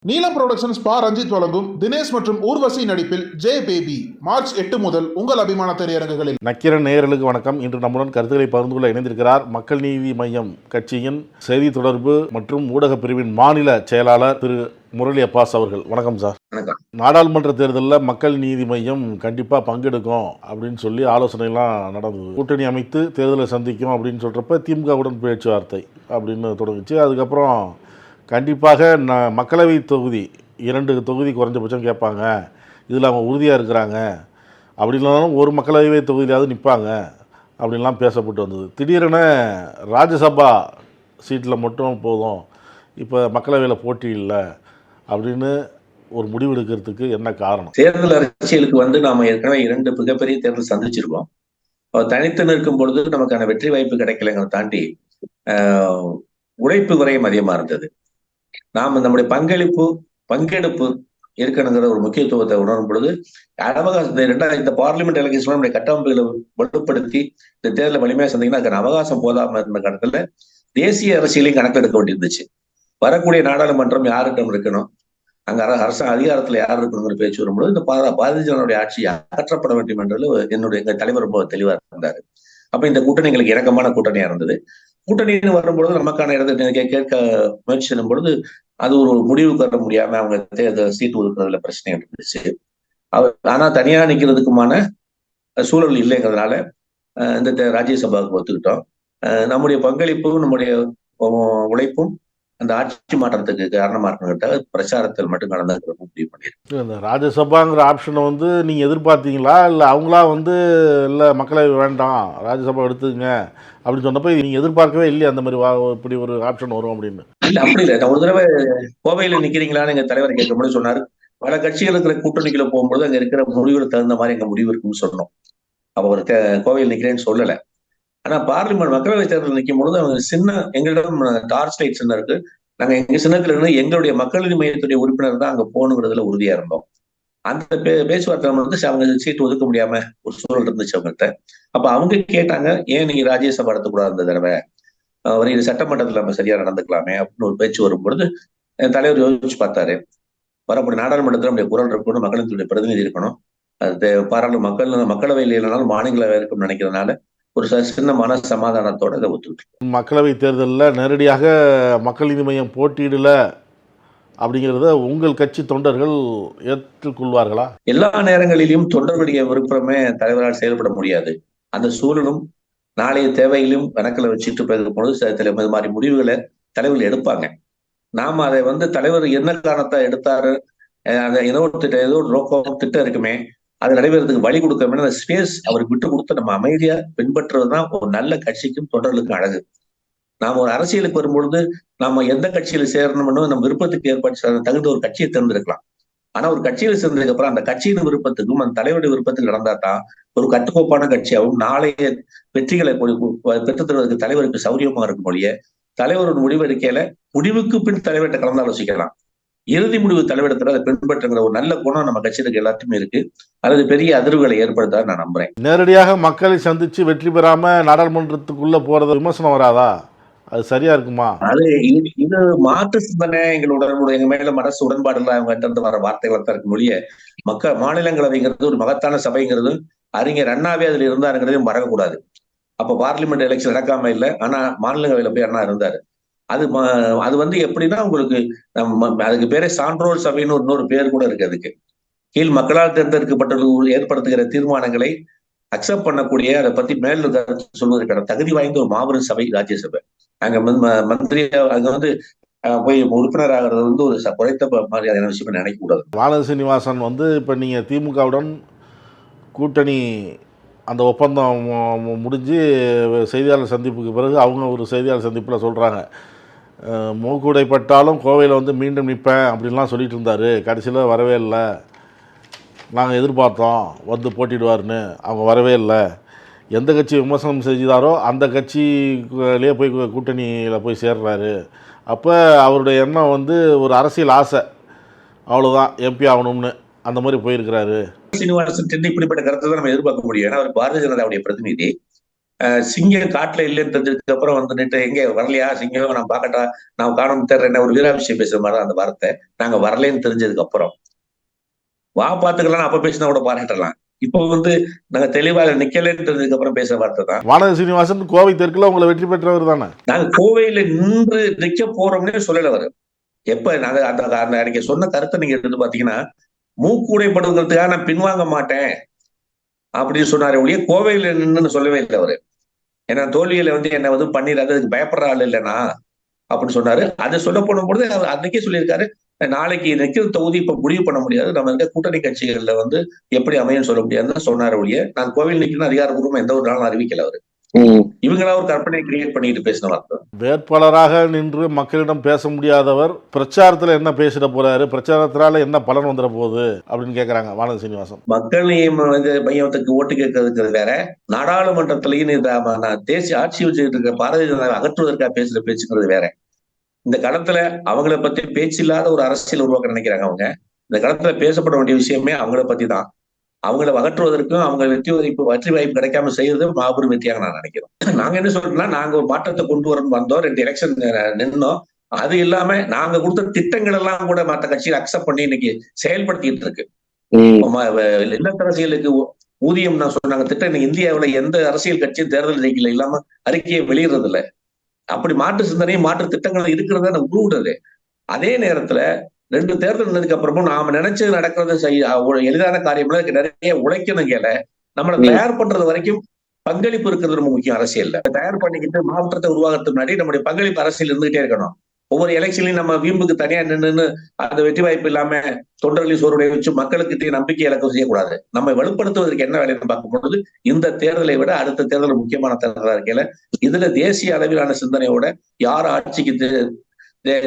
நீலம் புரொடக்ஷன்ஸ் பா ரஞ்சித் வழங்கும் தினேஷ் மற்றும் ஊர்வசி நடிப்பில் ஜே பேபி மார்ச் 8 முதல் உங்கள் அபிமான திரையரங்குகளில். நக்கீரன் நேயர்களுக்கு வணக்கம். இன்று நம்முடன் கருத்துக்களை பகிர்ந்து கொள்ள இணைந்திருக்கிறார் மக்கள் நீதி மய்யம் கட்சியின் செய்தி தொடர்பு மற்றும் ஊடக பிரிவின் மாநில செயலாளர் திரு முரளி அப்பாஸ் அவர்கள். வணக்கம் சார். வணக்கம். நாடாளுமன்ற தேர்தலில் மக்கள் நீதி மய்யம் கண்டிப்பாக பங்கெடுக்கும் அப்படின்னு சொல்லி ஆலோசனைலாம் நடந்தது. கூட்டணி அமைத்து தேர்தலை சந்திக்கும் அப்படின்னு சொல்கிறப்ப திமுகவுடன் பேச்சுவார்த்தை அப்படின்னு தொடங்குச்சு. அதுக்கப்புறம் கண்டிப்பாக மக்களவை தொகுதி 2 தொகுதி குறைஞ்சபட்சம் கேட்பாங்க, இதில் அவங்க உறுதியாக இருக்கிறாங்க, அப்படி இல்லைனாலும் ஒரு மக்களவை தொகுதியிலாவது நிற்பாங்க அப்படின்லாம் பேசப்பட்டு வந்தது. திடீரென ராஜ்யசபா சீட்டில் மட்டும் போதும், இப்போ மக்களவையில் போட்டி இல்லை அப்படின்னு ஒரு முடிவு எடுக்கிறதுக்கு என்ன காரணம்? தேர்தல் அரசியலுக்கு நாம ஏற்கனவே 2 மிகப்பெரிய தேர்தல் சந்திச்சிருக்கோம். தனித்து நிற்கும் பொழுது நமக்கான வெற்றி வாய்ப்பு கிடைக்கலைங்கிறத தாண்டி உழைப்பு விரயம் அதிகமா இருந்தது. நாம நம்முடைய பங்கெடுப்பு இருக்கணுங்கிற ஒரு முக்கியத்துவத்தை உணரும் பொழுது அவகாசம் இந்த பார்லிமெண்ட் எலெக்ஷன் நம்முடைய கட்டமைப்புகளை வலுப்படுத்தி இந்த தேர்தலை வலிமையா சந்திங்கன்னா அதுக்கான அவகாசம் போதாம இருந்த காலத்துல தேசிய அரசியலையும் கணக்கெடுக்க வேண்டியிருந்துச்சு. வரக்கூடிய நாடாளுமன்றம் யாருக்கிட்ட இருக்கணும், அங்க அரசு அதிகாரத்துல யார் இருக்கணுங்கிற பேச்சு வரும்பொழுது இந்த பாரதிய ஜனதாவுடைய ஆட்சி அகற்றப்பட வேண்டும் என்றது எங்க தலைவர் ரொம்ப தெளிவா இருந்தாரு. அப்ப இந்த கூட்டணி எங்களுக்கு இணக்கமான கூட்டணியா இருந்தது. கூட்டணின்னு வரும்பொழுது நமக்கான இடத்தை கேட்க முயற்சி செய்யும் பொழுது அது ஒரு முடிவுக்கு வர முடியாம அவங்க சீட்டு ஒதுக்குறதுல பிரச்சனை இருந்துச்சு. ஆனா தனியா நிக்கிறதுக்குமான சூழல் இல்லைங்கிறதுனால இந்த ராஜ்யசபாவுக்கு ஒத்துக்கிட்டோம். நம்முடைய பங்களிப்பும் நம்முடைய உழைப்பும் அந்த ஆட்சி மாற்றத்துக்கு காரணமா இருக்கணுங்கிட்ட பிரச்சாரத்தில் மட்டும் நடந்து முடிவு பண்ணிருக்கோம். இந்த ராஜ்யசபாங்கிற ஆப்ஷனை நீங்கள் எதிர்பார்த்தீங்களா, இல்லை அவங்களா இல்லை மக்களவை வேண்டாம் ராஜ்யசபா எடுத்துங்க அப்படின்னு சொன்னப்போ நீங்கள் எதிர்பார்க்கவே இல்லையா அந்த மாதிரி இப்படி ஒரு ஆப்ஷன் வரும் அப்படின்னு? இல்ல அப்படி இல்லை. நான் ஒரு தடவை கோவையில நிக்கிறீங்களான்னு எங்க தலைவர் கேட்கும்போது சொன்னாரு, பல கட்சிகள் இருக்கிற கூட்டணிக்குள்ள போகும்போது அங்க இருக்கிற முடிவுகளுக்கு தகுந்த மாதிரி எங்க முடிவு இருக்குன்னு சொன்னோம். அப்ப ஒரு கோவையில் நிக்கிறேன்னு சொல்லல. ஆனா பார்லிமெண்ட் மக்களவை தேர்தல் நிற்கும் பொழுது அவங்க எங்களிடம் டார்ச் லைட் சின்னம் இருக்கு. நாங்க எங்க சின்னத்துல இருந்து எங்களுடைய மக்கள் நீதி மையத்துடைய உறுப்பினர் தான் அங்க போகணுங்கிறதுல உறுதியா இருந்தோம். அந்த பேச்சுவார்த்தை அவங்க சீட்டு ஒதுக்க முடியாம ஒரு சூழல் இருந்துச்சு அவங்கள்ட்ட. அப்ப அவங்க கேட்டாங்க, ஏன் நீங்க ராஜ்யசபா நடத்தக்கூடாது இந்த தடவை, இது சட்டமன்றத்துல நம்ம சரியா நடந்துக்கலாமே அப்படின்னு ஒரு பேச்சு வரும்பொழுது தலைவர் யோசிச்சு பார்த்தாரு. வரக்கூடிய நாடாளுமன்றத்துல நம்முடைய குரல் இருக்கணும், மக்களுடைய பிரதிநிதி இருக்கணும், அது மக்களவையில் இல்லைனாலும் மாநிலங்களவை இருக்கும்னு நினைக்கிறதுனால ஒரு சின்ன சமாதானத்தோட இதை ஒத்துக்கிட்டு. மக்களவை தேர்தலில் நேரடியாக மக்கள் நீதி மையம் போட்டியிடல அப்படிங்கிறத உங்கள் கட்சி தொண்டர்கள் ஏற்றுக்கொள்வார்களா? எல்லா நேரங்களிலும் தொண்டர்களுடைய விருப்பமே தலைவரால் செயல்பட முடியாது. அந்த சூழலும் நாளைய தேவையிலும் கணக்கில் வச்சுட்டு போகும்பொழுது இது மாதிரி முடிவுகளை தலைவர்கள் எடுப்பாங்க. நாம அதை தலைவர் என்ன காரணத்தை எடுத்தாரு, அந்த ஏதோ ஒரு நோக்கம் திட்டம் இருக்குமே, அது நடைபெறதுக்கு வழி கொடுக்கமே அந்த ஸ்பேஸ் அவருக்கு விட்டு கொடுத்து நம்ம அமைதியா பின்பற்றுறதுதான் ஒரு நல்ல கட்சிக்கும் தொண்டர்களுக்கும் அழகு. நாம ஒரு அரசியலுக்கு வரும்பொழுது நாம எந்த கட்சியில சேரணும்னு நம்ம விருப்பத்துக்கு ஏற்பட்டு தகுந்த ஒரு கட்சியை தேர்ந்தெடுக்கலாம். ஆனா ஒரு கட்சியில சேர்ந்ததுக்கு அப்புறம் அந்த கட்சியின் விருப்பத்துக்கும் அந்த தலைவருடைய விருப்பத்துக்கு நடந்தா தான் ஒரு கட்டுக்கோப்பான கட்சியாகவும் நாளைய வெற்றிகளை பெற்று தருவதற்கு தலைவருக்கு சௌரியமா இருக்கும் மொழிய தலைவரோட முடிவெடுக்கையில முடிவுக்கு பின் தலைவர்கிட்ட கலந்து ஆலோசிக்கலாம். இறுதி முடிவு தலைவரிடத்துல அதை பின்பற்றுங்கிற ஒரு நல்ல குணம் நம்ம கட்சியிற்கு எல்லாத்துமே இருக்கு. அது பெரிய அதிர்வுகளை ஏற்படுத்த நான் நம்புறேன். நேரடியாக மக்களை சந்திச்சு வெற்றி பெறாம நாடாளுமன்றத்துக்குள்ள போறது விமர்சனம் வராதா? அது சரியா இருக்குமா? அது இது மாற்று சிந்தனை எங்க மேல மனசு உடன்பாடு இல்லை அவங்க இருந்து வர வார்த்தைகள் தான் இருக்கு மொழிய. மாநிலங்களவைங்கிறது ஒரு மகத்தான சபைங்கிறது அறிஞர் அண்ணாவே அதுல இருந்தாருங்கிறதையும் மறக்கக்கூடாது. அப்ப பார்லிமெண்ட் எலெக்ஷன் நடக்காம இல்லை, ஆனா மாநிலங்களவையில போய் அண்ணா இருந்தாரு. அது எப்படின்னா உங்களுக்கு அதுக்கு பேரே சான்றோர் சபைன்னு இன்னொரு பேர் கூட இருக்கு. அதுக்கு கீழ் மக்களால் தேர்ந்தெடுக்கப்பட்ட ஏற்படுத்துகிற தீர்மானங்களை அக்செப்ட் பண்ணக்கூடிய அதை பத்தி மேல் கருத்து சொல்வதற்கான தகுதி வாய்ந்த ஒரு மாபெரும் சபை ராஜ்யசபை. அங்க மந்திரி அங்க போய் உறுப்பினர் ஆகிறது ஒரு குறைத்த மாதிரியான விஷயம் நினைக்க கூடாது. வானதி சீனிவாசன் இப்ப நீங்க திமுகவுடன் கூட்டணி அந்த ஒப்பந்தம் முடிஞ்சு செய்தியாளர் சந்திப்புக்கு பிறகு அவங்க ஒரு செய்தியாளர் சந்திப்பில் சொல்கிறாங்க, மூக்குடைப்பட்டாலும் கோவையில் மீண்டும் நிற்பேன் அப்படின்லாம் சொல்லிட்டு இருந்தார், கடைசியில் வரவே இல்லை, நாங்கள் எதிர்பார்த்தோம் போட்டிடுவார்னு, அவங்க வரவே இல்லை, எந்த கட்சி விமர்சனம் செஞ்சாரோ அந்த கட்சியிலே போய் கூட்டணியில் போய் சேர்றாரு. அப்போ அவருடைய எண்ணம் ஒரு அரசியல் ஆசை, அவ்வளோதான் எம்பி ஆகணும்னு அந்த மாதிரி போயிருக்கிறாரு. சீனிவாசன் இப்படிப்பட்ட கருத்தை தான் நம்ம எதிர்பார்க்க முடியும். ஏன்னா அவர் பாரதிய ஜனதாவுடைய பிரதிநிதி. சிங்கம் காட்டுல இல்லைன்னு தெரிஞ்சதுக்கு அப்புறம் வந்துட்டு எங்க வரலையா சிங்கம் நான் பாக்கட்டா நான் காணும் தேர்றேன் ஒரு வீராபிஷேகம் பேசுற மாதிரி அந்த வார்த்தை நாங்க வரலன்னு தெரிஞ்சதுக்கு அப்புறம் வா பாத்துக்கலாம் அப்ப பேசினா கூட பாராட்டலாம். இப்போ நாங்க தெளிவா நிக்கலன்னு தெரிஞ்சதுக்கு அப்புறம் பேசுற வார்த்தை தான். வானதி சீனிவாசன் கோவை தெற்குல உங்களை வெற்றி பெற்றவர் தானே? நாங்க கோவையில நின்று நிக்க போறோம்னே சொல்லல அவரு. எப்ப நாங்க அந்த அன்னைக்கு சொன்ன கருத்தை நீங்க எடுத்து பாத்தீங்கன்னா மூக்குடைப்படுவதற்காக நான் பின்வாங்க மாட்டேன் அப்படின்னு சொன்னாரு ஒழிய கோவையில நின்றுன்னு சொல்லவே இல்லை அவரு. ஏன்னா தோல்வியில என்ன பண்ணிடாது அதுக்கு பயப்படுற ஆள் இல்லைனா அப்படின்னு சொன்னாரு. அதை சொல்ல போடும்பொழுது அவர் அன்னைக்கே சொல்லியிருக்காரு நாளைக்கு நிக்கிற தொகுதி இப்ப முடிவு பண்ண முடியாது, நம்ம இருக்க கூட்டணி கட்சிகள்ல எப்படி அமையும் சொல்ல முடியாதுன்னு சொன்னாரு ஒழிய நான் கோவில் நிக்கணும் அதிகாரப்பூர்வமா எந்த ஒரு நாளும் அறிவிக்கல அவரு. இவங்களா ஒரு கற்பனை கிரியேட் பண்ணிட்டு பேசின வார்த்தை. வேட்பாளராக நின்று மக்களிடம் பேச முடியாதவர் பிரச்சாரத்துல என்ன பேசிட போறாரு, பிரச்சாரத்தினால என்ன பலன் வந்துட போகுது அப்படின்னு கேக்குறாங்க வானதி சீனிவாசன். மக்கள் மையத்துக்கு ஓட்டு கேட்கறதுங்கிறது வேற, நாடாளுமன்றத்திலையும் தேசிய ஆட்சி வச்சுக்கிட்டு இருக்க பாரதிய ஜனதா அகற்றுவதற்காக பேசுற பேச்சுங்கிறது வேற. இந்த களத்துல அவங்கள பத்தி பேச்சு இல்லாத ஒரு அரசியல் உருவாக்க நினைக்கிறாங்க அவங்க. இந்த களத்துல பேசப்பட வேண்டிய விஷயமே அவங்கள பத்தி தான். அவங்கள அகற்றுவதற்கும் அவங்க வெற்றி வாய்ப்பு கிடைக்காம செய்யறது மாபெரும் வெற்றியாக நான் நினைக்கிறோம். நாங்க என்ன சொல்றோம்னா நாங்க ஒரு மாற்றத்தை கொண்டு வரணும் வந்தோம், 2 எலெக்ஷன் நின்னோம். அது இல்லாம நாங்க கொடுத்த திட்டங்கள் எல்லாம் கூட மற்ற கட்சிகள் அக்செப்ட் பண்ணி இன்னைக்கு செயல்படுத்திட்டு இருக்கு. இல்லத்தரசியலுக்கு ஊதியம் நான் சொன்னாங்க திட்டம் இந்தியாவுல எந்த அரசியல் கட்சியும் தேர்தல் அறிக்கையில இல்லாம அறிக்கையை வெளியிடுறது இல்லை. அப்படி மாற்று சிந்தனையும் மாற்று திட்டங்கள் இருக்கிறத உருவிடுறது. அதே நேரத்துல 2 தேர்தல் இருந்ததுக்கு அப்புறமும் நாம நினைச்சது நடக்கிறது எளிதான காரியம் நிறைய உழைக்கணும் கேல நம்மளை தயார் பண்றது வரைக்கும் பங்களிப்பு இருக்கிறது ரொம்ப முக்கியம். அரசியல்ல தயார் பண்ணிக்கிட்டு மாவட்டத்தை உருவாகிறதுக்கு முன்னாடி நம்முடைய பங்களிப்பு அரசியல் இருந்துகிட்டே இருக்கணும். ஒவ்வொரு எலெக்ஷன்லையும் நம்ம வீம்புக்கு தனியா நின்று அந்த வெற்றி வாய்ப்பு இல்லாம தொண்டர்களின் சோறுடைய வச்சு மக்களுக்கு நம்பிக்கை இலக்கம் செய்யக்கூடாது. நம்ம வலுப்படுத்துவதற்கு என்ன வேலைன்னு பார்க்கும் பொழுது இந்த தேர்தலை விட அடுத்த தேர்தல் முக்கியமான தேர்தலா இருக்கையில இதுல தேசிய அளவிலான சிந்தனையோட யார் ஆட்சிக்கு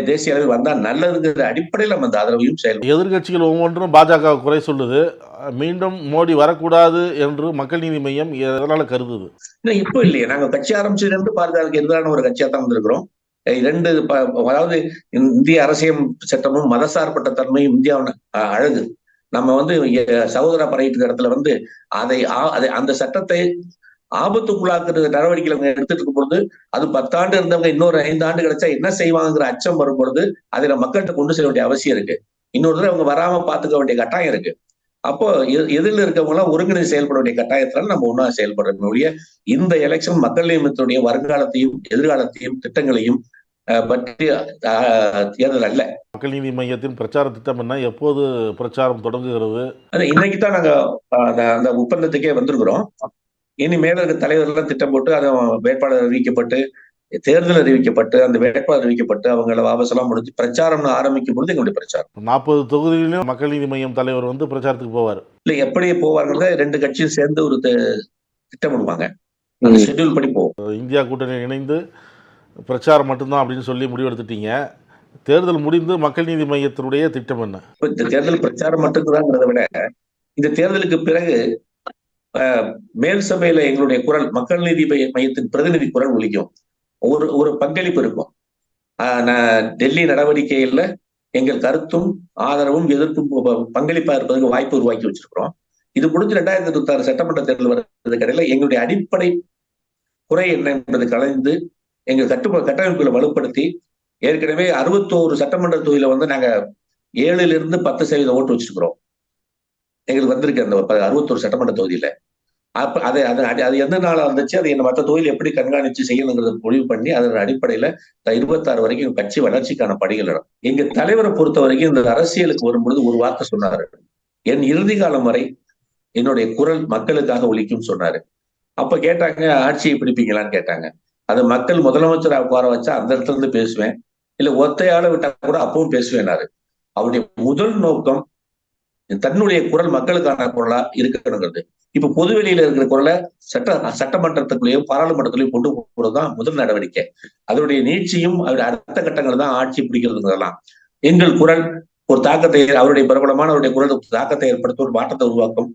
தேசிய அளவில் வந்தா நல்லதுங்கிற அடிப்படையில் நம்ம அந்த ஆதரவையும் செயல்படும். எதிர்கட்சிகள் ஒவ்வொன்றும் பாஜக குறை சொல்லுது, மீண்டும் மோடி வரக்கூடாது என்று மக்கள் நீதி மையம் எதனால கருதுது? இப்போ இல்லையே, நாங்க கட்சி ஆரம்பிச்சதுலேருந்து பாரதியாருக்கு எதிரான ஒரு கட்சியா தான் வந்திருக்கிறோம். அதாவது இந்திய அரசியல் சட்டமும் மதசார்பற்ற தன்மையும் இந்தியாவின் அழகு. நம்ம சகோதர படையிட்டு இடத்துல அதை அந்த சட்டத்தை ஆபத்துக்குள்ளாக்குற நடவடிக்கைகள் எடுத்துட்டு இருக்கும் பொழுது அது 10 ஆண்டு இருந்தவங்க இன்னொரு 5 ஆண்டு கிடைச்சா என்ன செய்வாங்கிற அச்சம் வரும் பொழுது அதை மக்கள்கிட்ட கொண்டு செல்ல வேண்டிய அவசியம் இருக்கு. இன்னொரு தடவை அவங்க வராம பாத்துக்க வேண்டிய கட்டாயம் இருக்கு. அப்போ எதிரில் இருக்கவங்க எல்லாம் ஒருங்கிணைந்து செயல்பட வேண்டிய கட்டாயத்தினால நம்ம ஒன்னா செயல்படுற ஒழிய இந்த எலெக்ஷன் மக்கள் நியமனத்துடைய வருங்காலத்தையும் எதிர்காலத்தையும் திட்டங்களையும் பற்றி தேர்தல் அல்ல. மக்கள் நீதி மையத்தின் பிரச்சார திட்டம் என்ன, எப்போது பிரச்சாரம் தொடங்குகிறது? இன்னைக்கு தான் நாங்க அந்த ஒப்பந்தத்துக்கே வந்திருக்கிறோம். இனி மேல இருக்க தலைவர்கள் திட்டம் போட்டு அதை வேட்பாளர் அறிவிக்கப்பட்டு தேர்தல் அறிவிக்கப்பட்டு அந்த வேட்பாளர் அறிவிக்கப்பட்டு அவங்கள வாபசெல்லாம் முடிஞ்சு பிரச்சாரம் ஆரம்பிக்கும் பொழுது எங்களுடைய பிரச்சாரம் 40 தொகுதியிலும் மக்கள் நீதி மையம் தலைவர் பிரச்சாரத்துக்கு போவார். இல்ல எப்படி போவார்கள், 2 கட்சியும் சேர்ந்து ஒரு திட்டம் விடுவாங்க, ஷெட்யூல் படி போவோம். இந்தியா கூட்டணி இணைந்து பிரச்சாரம் மட்டும்தான் அப்படின்னு சொல்லி முடிவெடுத்துட்டீங்க. தேர்தல் முடிந்து மக்கள் நீதி மையத்தினுடைய திட்டம் என்ன? இந்த தேர்தல் பிரச்சாரம் மட்டும்தாங்கிறத விட இந்த தேர்தலுக்கு பிறகு மேல் சபையில எங்களுடைய குரல் மக்கள் நீதி மையத்தின் பிரதிநிதி குரல் ஒலிக்கும். ஒரு பங்களிப்பு இருக்கும். டெல்லி நடவடிக்கைகள்ல எங்கள் கருத்தும் ஆதரவும் எதிர்ப்பும் பங்களிப்பா இருப்பதற்கு வாய்ப்பு உருவாக்கி வச்சிருக்கிறோம். இது முடிஞ்சு 2026 சட்டமன்ற தேர்தல் வருவதற்கு இடையில எங்களுடைய அடிப்படை குறை என்ன என்பதை கலைந்து எங்கள் கட்டமைப்புகளை வலுப்படுத்தி ஏற்கனவே 61 சட்டமன்ற தொகுதியில நாங்க 7% ஓட்டு வச்சிருக்கிறோம். எங்களுக்கு வந்திருக்கு அந்த 61 சட்டமன்ற தொகுதியில. அப்ப அது எந்த நாளா இருந்துச்சு, அது என்ன மற்ற தொகுதியில் எப்படி கண்காணிச்சு செய்யணுங்கிறத முடிவு பண்ணி அதன் அடிப்படையில 26 வரைக்கும் கட்சி வளர்ச்சிக்கான படிகள் இடம். எங்க தலைவரை பொறுத்த வரைக்கும் இந்த அரசியலுக்கு வரும்பொழுது ஒரு வார்த்தை சொன்னாரு, என் இறுதி காலம் வரை என்னுடைய குரல் மக்களுக்காக ஒலிக்கும் சொன்னாரு. அப்ப கேட்டாங்க ஆட்சியை பிடிப்பீங்களான்னு கேட்டாங்க. அது மக்கள் முதலமைச்சர் உட்கார வச்சா அந்த இடத்துல இருந்து பேசுவேன், இல்ல ஒத்தையால விட்டா கூட அப்பவும் பேசுவேனாரு. அவருடைய முதல் நோக்கம் தன்னுடைய குரல் மக்களுக்கான குரலா இருக்கணுங்கிறது. இப்ப பொதுவெளியில இருக்கிற குரலை சட்டமன்றத்துக்குள்ளேயும் பாராளுமன்றத்திலையும் கொண்டு போறதுதான் முதல் நடவடிக்கை. அதனுடைய நீட்சியும் அவருடைய அடுத்த கட்டங்கள் தான் ஆட்சி பிடிக்கிறதுங்கிறதெல்லாம். எங்கள் குரல் ஒரு தாக்கத்தை, அவருடைய பிரபலமான அவருடைய குரல் தாக்கத்தை ஏற்படுத்த ஒரு மாற்றத்தை உருவாக்கும்,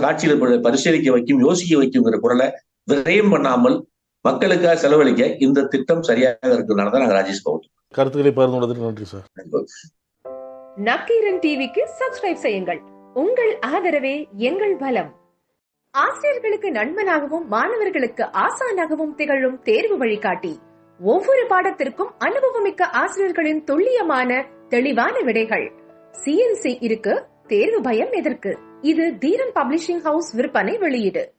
ஆட்சியில் பரிசீலிக்க வைக்கும், யோசிக்க வைக்குங்கிற குரலை விரயம் பண்ணாமல் மக்களுக்காக செலவழிக்க இந்த திட்டம் சரியாக இருக்கிறதுனால தான் நாங்கள் ராஜேஷ் பவுன் கருத்துக்களை பகிர்ந்து நன்றி சார். நக்கீரன் டிவிக்கு சப்ஸ்கிரைப் செய்யுங்கள். உங்கள் ஆதரவே எங்கள் பலம். ஆசிரியர்களுக்கு நண்பனாகவும் மாணவர்களுக்கு ஆசானாகவும் திகழும் தேர்வு வழிகாட்டி. ஒவ்வொரு பாடத்திற்கும் அனுபவமிக்க ஆசிரியர்களின் துல்லியமான தெளிவான விடைகள். CNC இருக்கு, தேர்வு பயம் எதற்கு? இது தீரன் பப்ளிஷிங் ஹவுஸ் விற்பனை வெளியீடு.